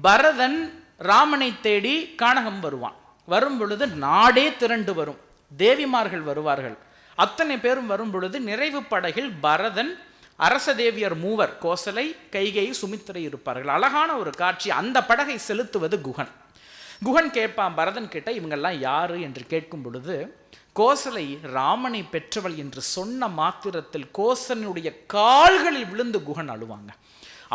பரதன் ராமனை தேடி கானகம் வருவான். வரும் பொழுது நாடே திரண்டு வரும், தேவிமார்கள் வருவார்கள். அத்தனை பேரும் வரும் பொழுது நிறைவு படகில் பரதன், அரச தேவியர் மூவர், கோசலை, கைகை, சுமித்திரை இருப்பார்கள். அழகான ஒரு காட்சி. அந்த படகை செலுத்துவது குகன். குகன் கேட்பான் பரதன் கிட்ட, இவங்கெல்லாம் யாரு என்று கேட்கும் பொழுது, கோசலை ராமனை பெற்றவள் என்று சொன்ன மாத்திரத்தில் கோசனுடைய கால்களில் விழுந்து குகன் அழுவாங்க.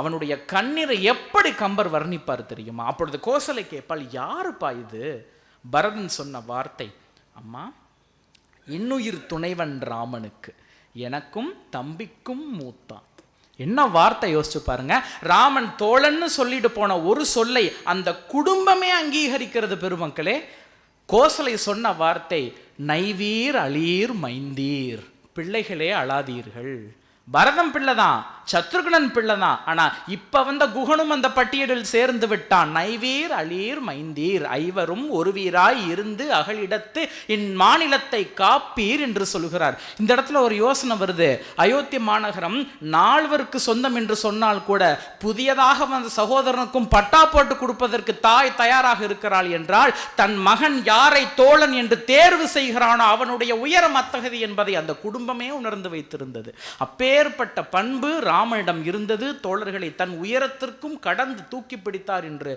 அவனுடைய கண்ணீரை எப்படி கம்பர் வர்ணிப்பார் தெரியுமா? அப்பொழுது கோசலை கேட்பாள், யாருப்பா இது? பரதன் சொன்ன வார்த்தை, அம்மா, இன்னுயிர் துணைவன் ராமனுக்கு, எனக்கும் தம்பிக்கும் மூத்தான். என்ன வார்த்தை யோசிச்சு பாருங்க. ராமன் தோழன்னு சொல்லிட்டு போன ஒரு சொல்லை அந்த குடும்பமே அங்கீகரிக்கிறது பெருமக்களே. கோசலை சொன்ன வார்த்தை, நைவீர் அலீர் மைந்தீர், பிள்ளைகளே அழாதீர்கள். பரதம் பிள்ளைதான், சத்ருகனன் பிள்ளைதான். ஆனா இப்ப வந்த குகனும் அந்த பட்டியலில் சேர்ந்து விட்டான். நைவீர் அலீர் மைந்தீர், ஐவரும் ஒரு வீராய் இருந்து அகலிடத்து என் மாநிலத்தை காப்பீர் என்று சொல்கிறார். இந்த இடத்துல ஒரு யோசனை வருது. அயோத்தி மாநகரம் 4 சொந்தம் என்று சொன்னால் கூட புதியதாக வந்த சகோதரனுக்கும் பட்டா போட்டு கொடுப்பதற்கு தாய் தயாராக இருக்கிறாள் என்றால், தன் மகன் யாரை தோழன் என்று தேர்வு செய்கிறானோ அவனுடைய உயரம் அத்தகையது என்பதை அந்த குடும்பமே உணர்ந்து வைத்திருந்தது. அப்பேற்பட்ட பண்பு ராமனிடம் இருந்தது. தோழர்களை தன் உயரத்திற்கும் கடந்து தூக்கி பிடித்தார் என்று